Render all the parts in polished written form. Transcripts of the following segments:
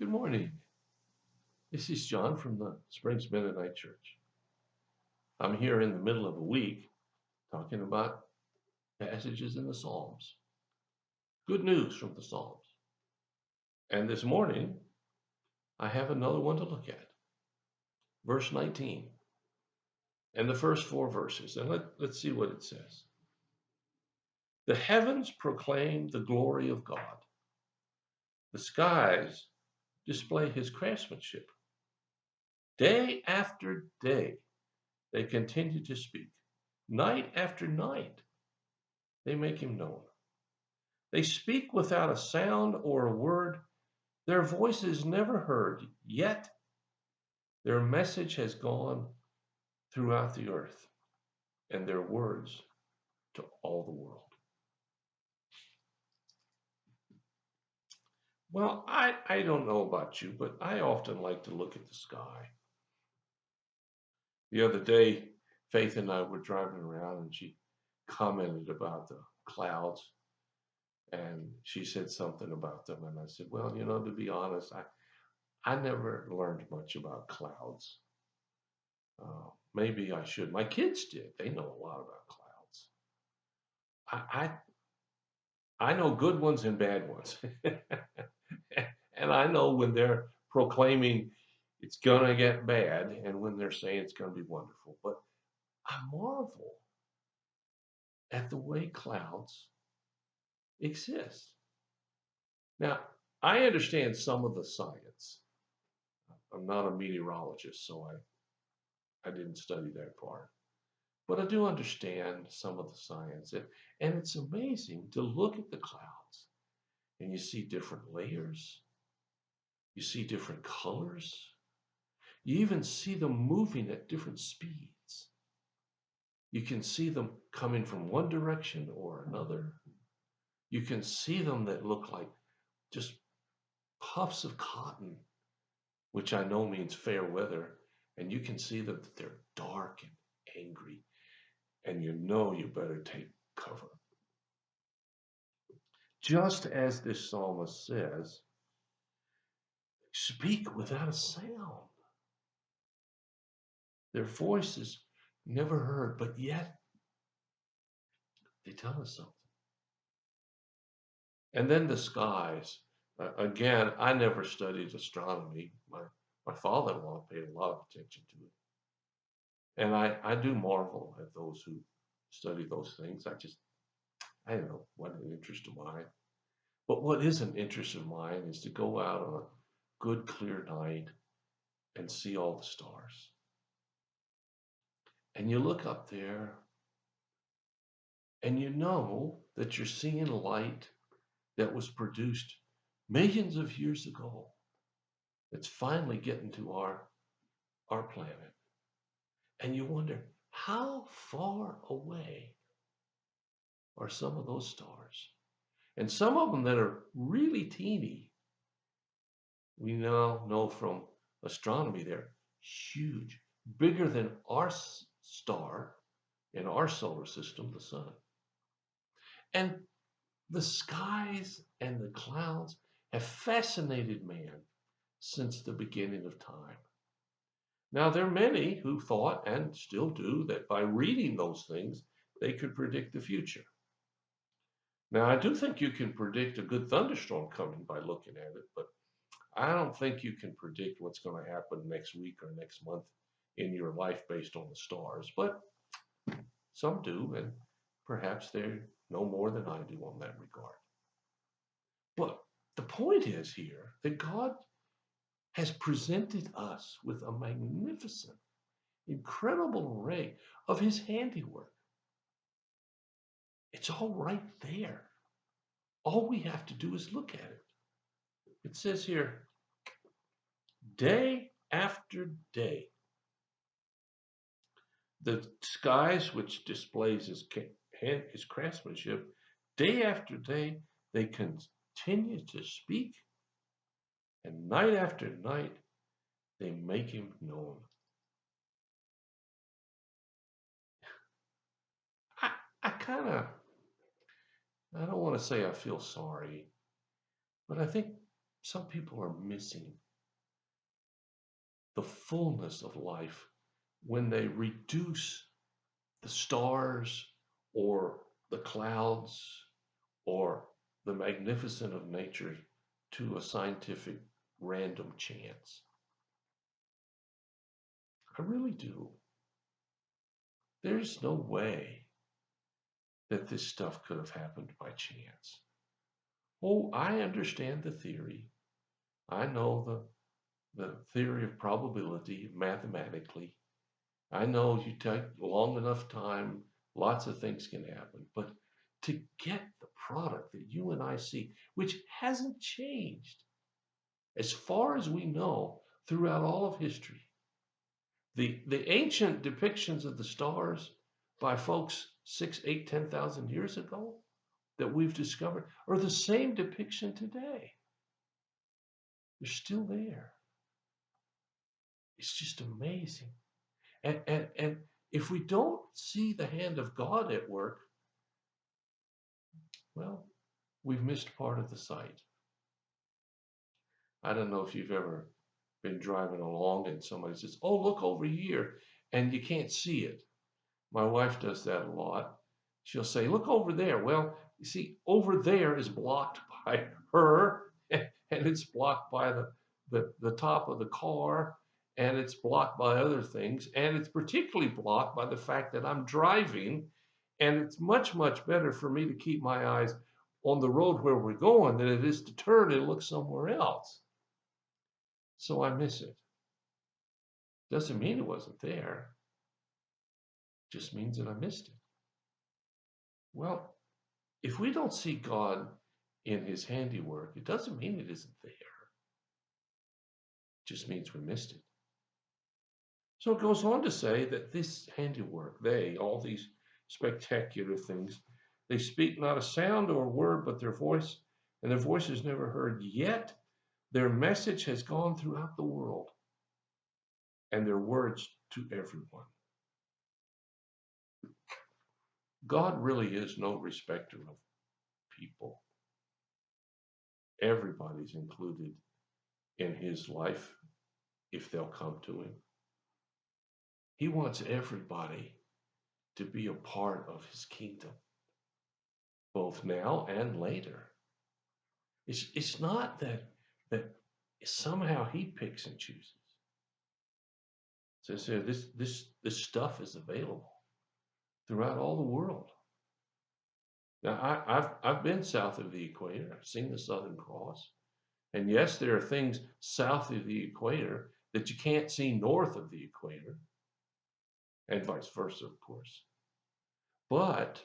Good morning. This is John from the Springs Mennonite Church. I'm here in the middle of a week talking about passages in the Psalms. Good news from the Psalms. And this morning, I have another one to look at. Verse 19 and the first four verses. And let's see what it says. The heavens proclaim the glory of God. The skies display his craftsmanship. Day after day, they continue to speak. Night after night, they make him known. They speak without a sound or a word. Their voice is never heard, yet their message has gone throughout the earth and their words to all the world. Well, I don't know about you, but I often like to look at the sky. The other day, Faith and I were driving around and she commented about the clouds and she said something about them. And I said, well, to be honest, I never learned much about clouds. Maybe I should. My kids did. They know a lot about clouds. I know good ones and bad ones. And I know when they're proclaiming it's going to get bad and when they're saying it's going to be wonderful. But I marvel at the way clouds exist. Now, I understand some of the science. I'm not a meteorologist, so I didn't study that part. But I do understand some of the science. And it's amazing to look at the clouds and you see different layers, you see different colors, you even see them moving at different speeds. You can see them coming from one direction or another. You can see them that look like just puffs of cotton, which I know means fair weather. And you can see them that they're dark and angry. And you know you better take cover. Just as this psalmist says, speak without a sound. Their voice is never heard, but yet they tell us something. And then the skies. Again, I never studied astronomy. My father-in-law paid a lot of attention to it. And I do marvel at those who study those things. I don't know, what an interest of mine. But what is an interest of mine is to go out on a good, clear night and see all the stars. And you look up there and you know that you're seeing light that was produced millions of years ago. It's finally getting to our planet. And you wonder, how far away are some of those stars? And some of them that are really teeny, we now know from astronomy they're huge, bigger than our star in our solar system, the sun. And the skies and the clouds have fascinated man since the beginning of time. Now, there are many who thought, and still do, that by reading those things, they could predict the future. Now, I do think you can predict a good thunderstorm coming by looking at it, but I don't think you can predict what's going to happen next week or next month in your life based on the stars. But some do, and perhaps they know more than I do on that regard. But the point is here that God has presented us with a magnificent, incredible array of his handiwork. It's all right there. All we have to do is look at it. It says here, day after day, the skies, which displays his craftsmanship, day after day, they continue to speak, and night after night, they make him known. I kind of, I don't want to say I feel sorry, but I think some people are missing the fullness of life when they reduce the stars or the clouds or the magnificence of nature to a scientific random chance. I really do. There's no way that this stuff could have happened by chance. Oh, I understand the theory. I know the theory of probability mathematically. I know you take long enough time, lots of things can happen. But to get the product that you and I see, which hasn't changed as far as we know throughout all of history, the ancient depictions of the stars by folks 6, 8, 10,000 years ago that we've discovered are the same depiction today. They're still there. It's just amazing. And if we don't see the hand of God at work, well, we've missed part of the sight. I don't know if you've ever been driving along and somebody says, "Oh, look over here," and you can't see it. My wife does that a lot. She'll say, "Look over there." Well, you see, over there is blocked by her, and it's blocked by the top of the car, and it's blocked by other things, and it's particularly blocked by the fact that I'm driving, and it's much, much better for me to keep my eyes on the road where we're going than it is to turn and look somewhere else. So I miss it. Doesn't mean it wasn't there, just means that I missed it. Well, if we don't see God in his handiwork, it doesn't mean it isn't there. It just means we missed it. So it goes on to say that this handiwork, all these spectacular things, they speak not a sound or a word, but their voice, and their voice is never heard. Yet their message has gone throughout the world, and their words to everyone. God really is no respecter of people. Everybody's included in his life if they'll come to him. He wants everybody to be a part of his kingdom, both now and later. It's not that somehow he picks and chooses. So this stuff is available throughout all the world. Now I've been south of the equator. I've seen the Southern Cross, and yes, there are things south of the equator that you can't see north of the equator, and vice versa, of course. But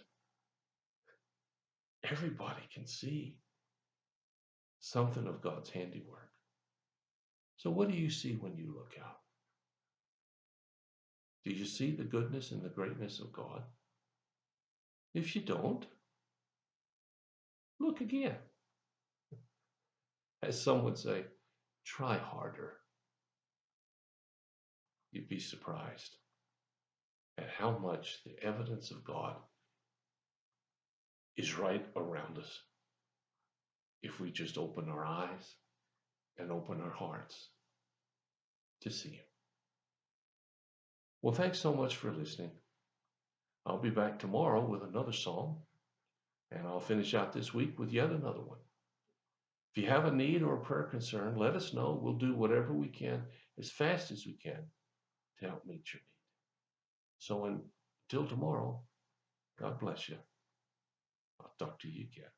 everybody can see something of God's handiwork. So, what do you see when you look out? Do you see the goodness and the greatness of God? If you don't, look again. As some would say, try harder. You'd be surprised at how much the evidence of God is right around us if we just open our eyes and open our hearts to see Him. Well, thanks so much for listening. I'll be back tomorrow with another song, and I'll finish out this week with yet another one. If you have a need or a prayer concern, let us know. We'll do whatever we can as fast as we can to help meet your need. So until tomorrow, God bless you. I'll talk to you again.